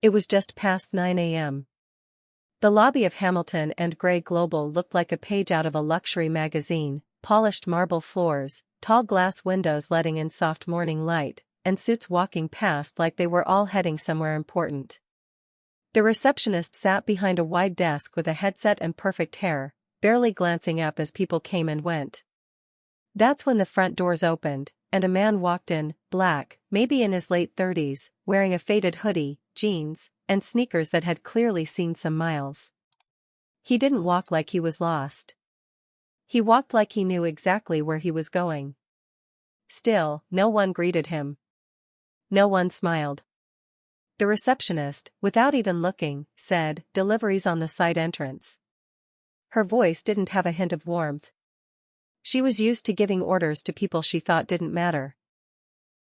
It was just past 9 a.m. The lobby of Hamilton and Gray Global looked like a page out of a luxury magazine: polished marble floors, tall glass windows letting in soft morning light, and suits walking past like they were all heading somewhere important. The receptionist sat behind a wide desk with a headset and perfect hair, barely glancing up as people came and went. That's when the front doors opened, and a man walked in, black, maybe in his late 30s, wearing a faded hoodie, jeans, and sneakers that had clearly seen some miles. He didn't walk like he was lost. He walked like he knew exactly where he was going. Still, no one greeted him. No one smiled. The receptionist, without even looking, said, "Deliveries on the side entrance." Her voice didn't have a hint of warmth. She was used to giving orders to people she thought didn't matter.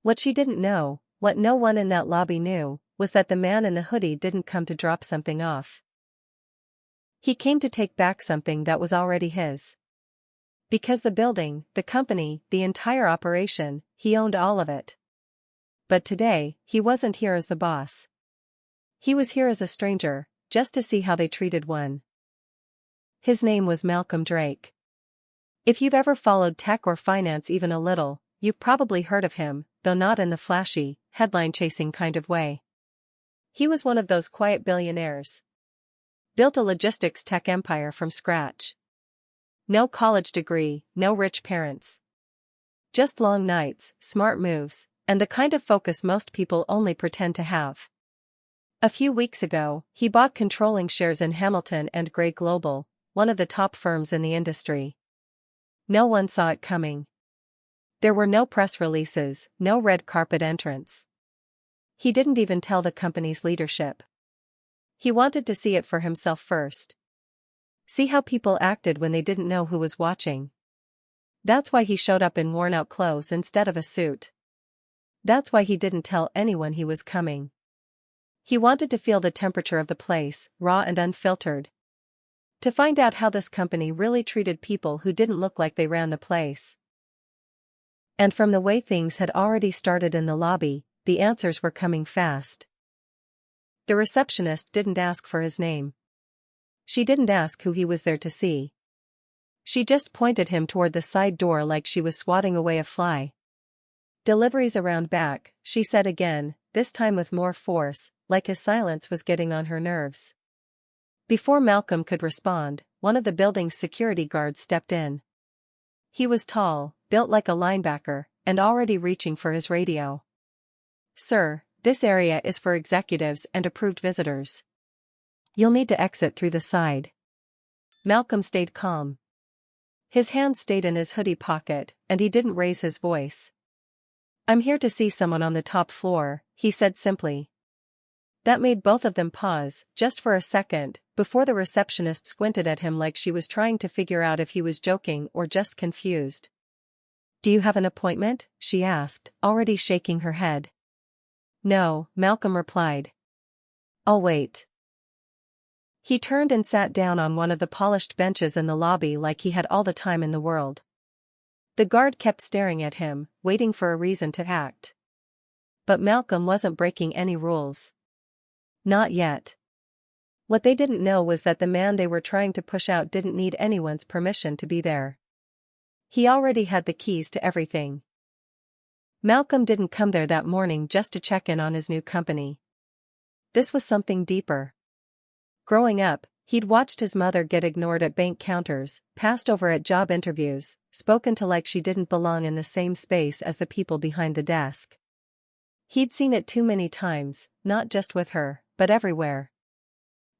What she didn't know, what no one in that lobby knew, was that the man in the hoodie didn't come to drop something off. He came to take back something that was already his. Because the building, the company, the entire operation, he owned all of it. But today, he wasn't here as the boss. He was here as a stranger, just to see how they treated one. His name was Malcolm Drake. If you've ever followed tech or finance even a little, you've probably heard of him, though not in the flashy, headline-chasing kind of way. He was one of those quiet billionaires. Built a logistics tech empire from scratch. No college degree, no rich parents. Just long nights, smart moves, and the kind of focus most people only pretend to have. A few weeks ago, he bought controlling shares in Hamilton and Gray Global, one of the top firms in the industry. No one saw it coming. There were no press releases, no red carpet entrance. He didn't even tell the company's leadership. He wanted to see it for himself first. See how people acted when they didn't know who was watching. That's why he showed up in worn-out clothes instead of a suit. That's why he didn't tell anyone he was coming. He wanted to feel the temperature of the place, raw and unfiltered. To find out how this company really treated people who didn't look like they ran the place. And from the way things had already started in the lobby, the answers were coming fast. The receptionist didn't ask for his name. She didn't ask who he was there to see. She just pointed him toward the side door like she was swatting away a fly. "Deliveries around back," she said again, this time with more force, like his silence was getting on her nerves. Before Malcolm could respond, one of the building's security guards stepped in. He was tall, built like a linebacker, and already reaching for his radio. "Sir, this area is for executives and approved visitors. You'll need to exit through the side." Malcolm stayed calm. His hand stayed in his hoodie pocket, and he didn't raise his voice. "I'm here to see someone on the top floor," he said simply. That made both of them pause, just for a second, before the receptionist squinted at him like she was trying to figure out if he was joking or just confused. "Do you have an appointment?" she asked, already shaking her head. "No," Malcolm replied. "I'll wait." He turned and sat down on one of the polished benches in the lobby like he had all the time in the world. The guard kept staring at him, waiting for a reason to act. But Malcolm wasn't breaking any rules. Not yet. What they didn't know was that the man they were trying to push out didn't need anyone's permission to be there. He already had the keys to everything. Malcolm didn't come there that morning just to check in on his new company. This was something deeper. Growing up, he'd watched his mother get ignored at bank counters, passed over at job interviews, spoken to like she didn't belong in the same space as the people behind the desk. He'd seen it too many times, not just with her, but everywhere.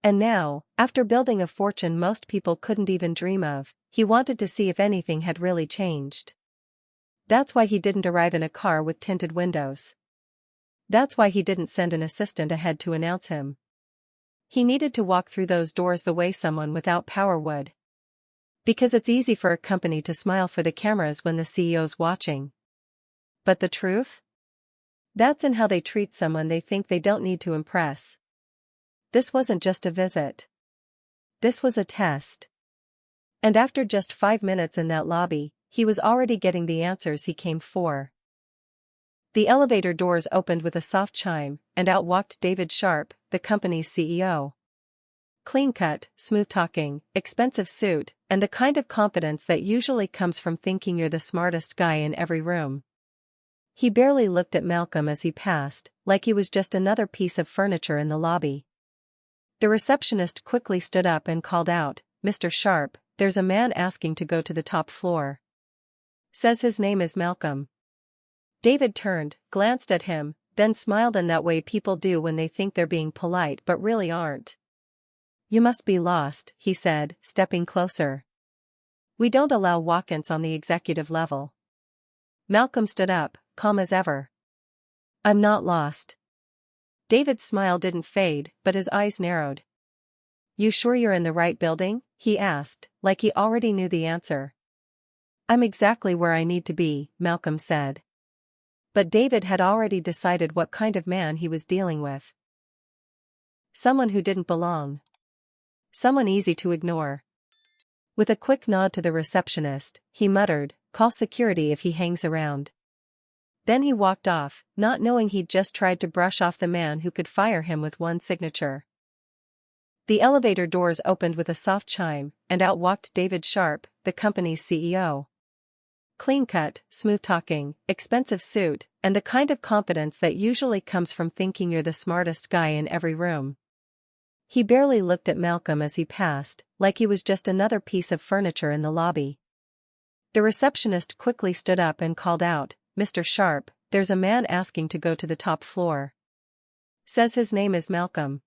And now, after building a fortune most people couldn't even dream of, he wanted to see if anything had really changed. That's why he didn't arrive in a car with tinted windows. That's why he didn't send an assistant ahead to announce him. He needed to walk through those doors the way someone without power would. Because it's easy for a company to smile for the cameras when the CEO's watching. But the truth? That's in how they treat someone they think they don't need to impress. This wasn't just a visit. This was a test. And after just 5 minutes in that lobby, he was already getting the answers he came for. The elevator doors opened with a soft chime, and out walked David Sharp, the company's CEO. Clean-cut, smooth-talking, expensive suit, and the kind of confidence that usually comes from thinking you're the smartest guy in every room. He barely looked at Malcolm as he passed, like he was just another piece of furniture in the lobby. The receptionist quickly stood up and called out, "Mr. Sharp, there's a man asking to go to the top floor. Says his name is Malcolm." David turned, glanced at him, then smiled in that way people do when they think they're being polite but really aren't. "You must be lost," he said, stepping closer. "We don't allow walk-ins on the executive level." Malcolm stood up, calm as ever. "I'm not lost." David's smile didn't fade, but his eyes narrowed. "You sure you're in the right building?" he asked, like he already knew the answer. "I'm exactly where I need to be," Malcolm said. But David had already decided what kind of man he was dealing with. Someone who didn't belong. Someone easy to ignore. With a quick nod to the receptionist, he muttered, "Call security if he hangs around." Then he walked off, not knowing he'd just tried to brush off the man who could fire him with one signature. The elevator doors opened with a soft chime, and out walked David Sharp, the company's CEO. Clean-cut, smooth-talking, expensive suit, and the kind of confidence that usually comes from thinking you're the smartest guy in every room. He barely looked at Malcolm as he passed, like he was just another piece of furniture in the lobby. The receptionist quickly stood up and called out, "Mr. Sharp, there's a man asking to go to the top floor. Says his name is Malcolm."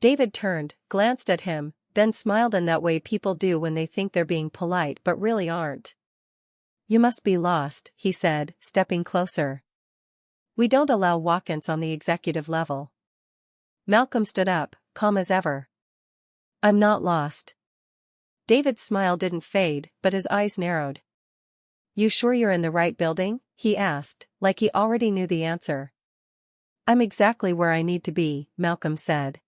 David turned, glanced at him, then smiled in that way people do when they think they're being polite but really aren't. "You must be lost," he said, stepping closer. "We don't allow walk-ins on the executive level." Malcolm stood up, calm as ever. "I'm not lost." David's smile didn't fade, but his eyes narrowed. "You sure you're in the right building?" he asked, like he already knew the answer. "I'm exactly where I need to be," Malcolm said.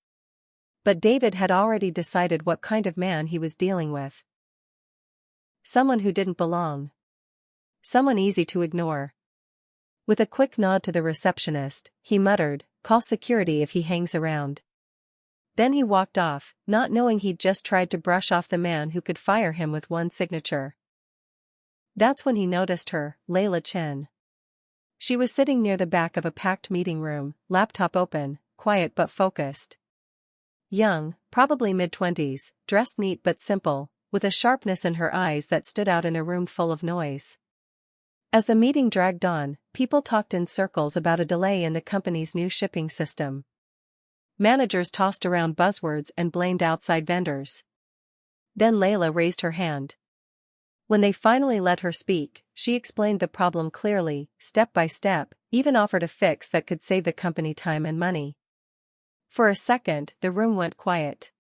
But David had already decided what kind of man he was dealing with. Someone who didn't belong. Someone easy to ignore. With a quick nod to the receptionist, he muttered, "Call security if he hangs around." Then he walked off, not knowing he'd just tried to brush off the man who could fire him with one signature. That's when he noticed her, Layla Chen. She was sitting near the back of a packed meeting room, laptop open, quiet but focused. Young, probably mid-20s, dressed neat but simple, with a sharpness in her eyes that stood out in a room full of noise. As the meeting dragged on, people talked in circles about a delay in the company's new shipping system. Managers tossed around buzzwords and blamed outside vendors. Then Layla raised her hand. When they finally let her speak, she explained the problem clearly, step by step, even offered a fix that could save the company time and money. For a second, the room went quiet.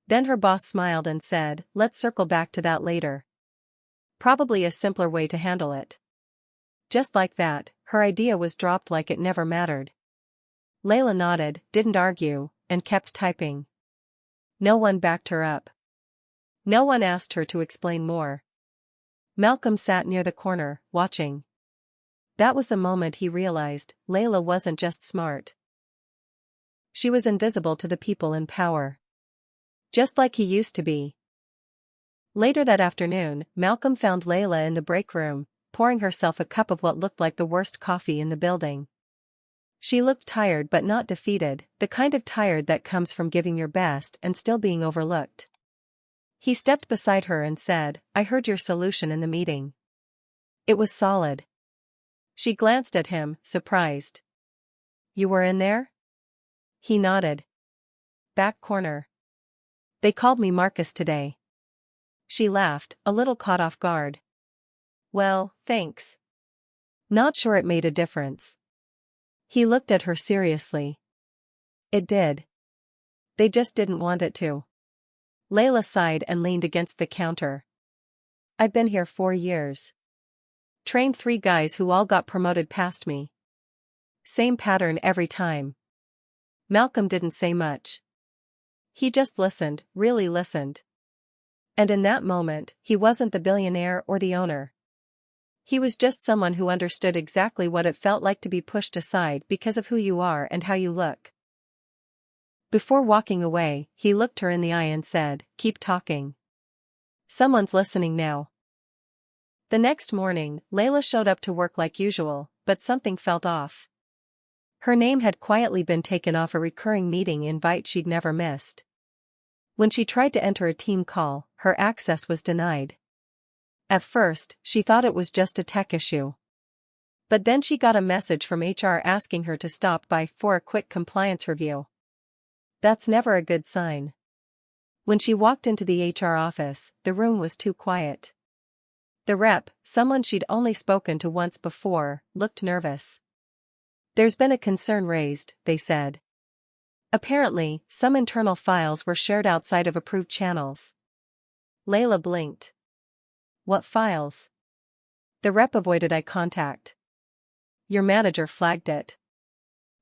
Then her boss smiled and said, "Let's circle back to that later. Probably a simpler way to handle it." Just like that, her idea was dropped like it never mattered. Layla nodded, didn't argue, and kept typing. No one backed her up. No one asked her to explain more. Malcolm sat near the corner, watching. That was the moment he realized, Layla wasn't just smart. She was invisible to the people in power. Just like he used to be. Later that afternoon, Malcolm found Layla in the break room, pouring herself a cup of what looked like the worst coffee in the building. She looked tired but not defeated, the kind of tired that comes from giving your best and still being overlooked. He stepped beside her and said, "I heard your solution in the meeting. It was solid." She glanced at him, surprised. "You were in there?" He nodded. "Back corner. They called me Marcus today." She laughed, a little caught off guard. "Well, thanks. Not sure it made a difference." He looked at her seriously. "It did. They just didn't want it to." Layla sighed and leaned against the counter. "I've been here 4 years. Trained 3 guys who all got promoted past me. Same pattern every time." Malcolm didn't say much. He just listened, really listened. And in that moment, he wasn't the billionaire or the owner. He was just someone who understood exactly what it felt like to be pushed aside because of who you are and how you look. Before walking away, he looked her in the eye and said, "Keep talking. Someone's listening now." The next morning, Layla showed up to work like usual, but something felt off. Her name had quietly been taken off a recurring meeting invite she'd never missed. When she tried to enter a team call, her access was denied. At first, she thought it was just a tech issue. But then she got a message from HR asking her to stop by for a quick compliance review. That's never a good sign. When she walked into the HR office, the room was too quiet. The rep, someone she'd only spoken to once before, looked nervous. "There's been a concern raised," they said. Apparently, some internal files were shared outside of approved channels. Layla blinked. "What files?" The rep avoided eye contact. "Your manager flagged it.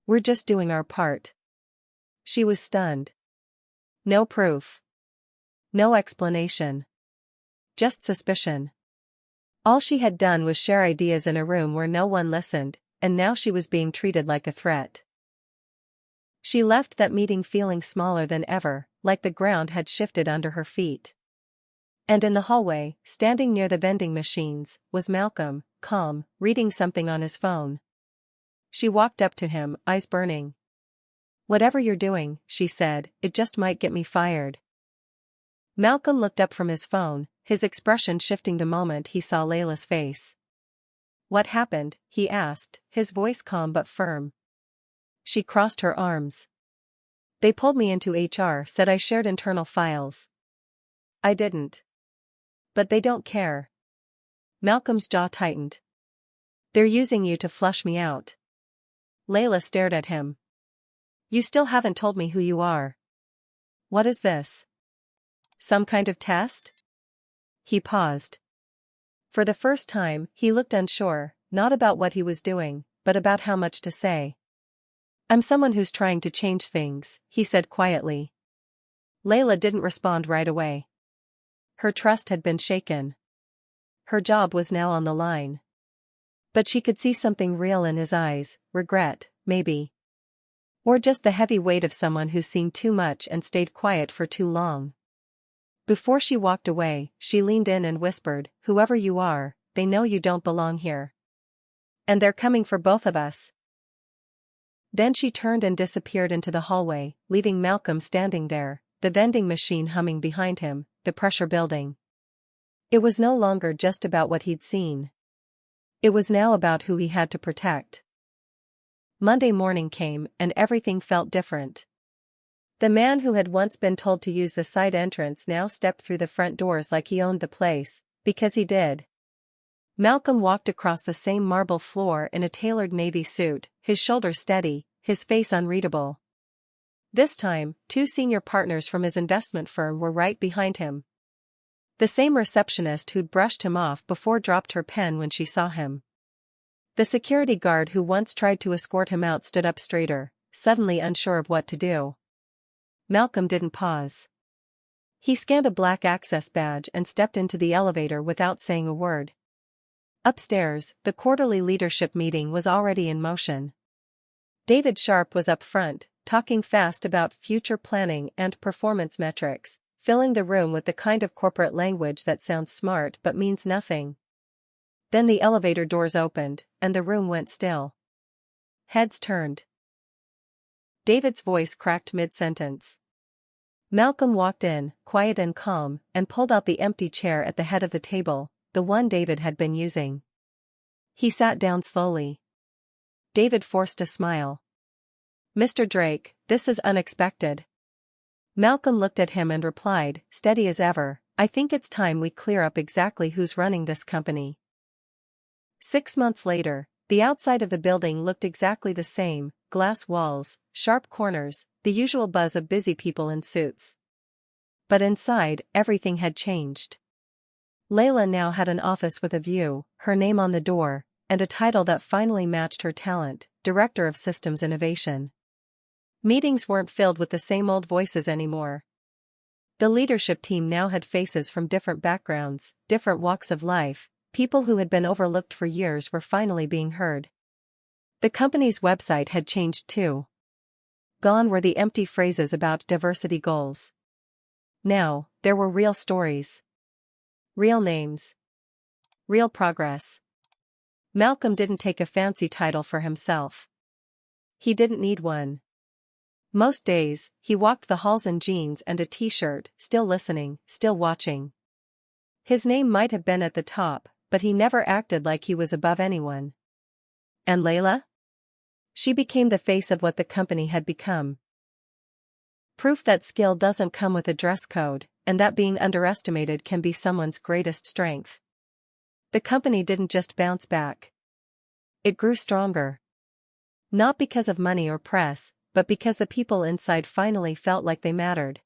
We're just doing our part." She was stunned. No proof. No explanation. Just suspicion. All she had done was share ideas in a room where no one listened, and now she was being treated like a threat. She left that meeting feeling smaller than ever, like the ground had shifted under her feet. And in the hallway, standing near the vending machines, was Malcolm, calm, reading something on his phone. She walked up to him, eyes burning. "Whatever you're doing," she said, "it just might get me fired." Malcolm looked up from his phone, his expression shifting the moment he saw Layla's face. "What happened?" he asked, his voice calm but firm. She crossed her arms. "They pulled me into HR, said I shared internal files." "I didn't. But they don't care." Malcolm's jaw tightened. "They're using you to flush me out." Layla stared at him. "You still haven't told me who you are. What is this? Some kind of test?" He paused. For the first time, he looked unsure, not about what he was doing, but about how much to say. "I'm someone who's trying to change things," he said quietly. Layla didn't respond right away. Her trust had been shaken. Her job was now on the line. But she could see something real in his eyes, regret, maybe. Or just the heavy weight of someone who's seen too much and stayed quiet for too long. Before she walked away, she leaned in and whispered, "Whoever you are, they know you don't belong here. And they're coming for both of us." Then she turned and disappeared into the hallway, leaving Malcolm standing there, the vending machine humming behind him, the pressure building. It was no longer just about what he'd seen. It was now about who he had to protect. Monday morning came, and everything felt different. The man who had once been told to use the side entrance now stepped through the front doors like he owned the place, because he did. Malcolm walked across the same marble floor in a tailored navy suit, his shoulders steady, his face unreadable. This time, two senior partners from his investment firm were right behind him. The same receptionist who'd brushed him off before dropped her pen when she saw him. The security guard who once tried to escort him out stood up straighter, suddenly unsure of what to do. Malcolm didn't pause. He scanned a black access badge and stepped into the elevator without saying a word. Upstairs, the quarterly leadership meeting was already in motion. David Sharp was up front, talking fast about future planning and performance metrics, filling the room with the kind of corporate language that sounds smart but means nothing. Then the elevator doors opened, and the room went still. Heads turned. David's voice cracked mid-sentence. Malcolm walked in, quiet and calm, and pulled out the empty chair at the head of the table, the one David had been using. He sat down slowly. David forced a smile. "Mr. Drake, this is unexpected." Malcolm looked at him and replied, steady as ever, "I think it's time we clear up exactly who's running this company." 6 months later, the outside of the building looked exactly the same, glass walls, sharp corners, the usual buzz of busy people in suits. But inside, everything had changed. Layla now had an office with a view, her name on the door, and a title that finally matched her talent, Director of Systems Innovation. Meetings weren't filled with the same old voices anymore. The leadership team now had faces from different backgrounds, different walks of life, People who had been overlooked for years were finally being heard. The company's website had changed too. Gone were the empty phrases about diversity goals. Now, there were real stories. Real names. Real progress. Malcolm didn't take a fancy title for himself. He didn't need one. Most days, he walked the halls in jeans and a t-shirt, still listening, still watching. His name might have been at the top, but he never acted like he was above anyone. And Layla? She became the face of what the company had become. Proof that skill doesn't come with a dress code, and that being underestimated can be someone's greatest strength. The company didn't just bounce back. It grew stronger. Not because of money or press, but because the people inside finally felt like they mattered.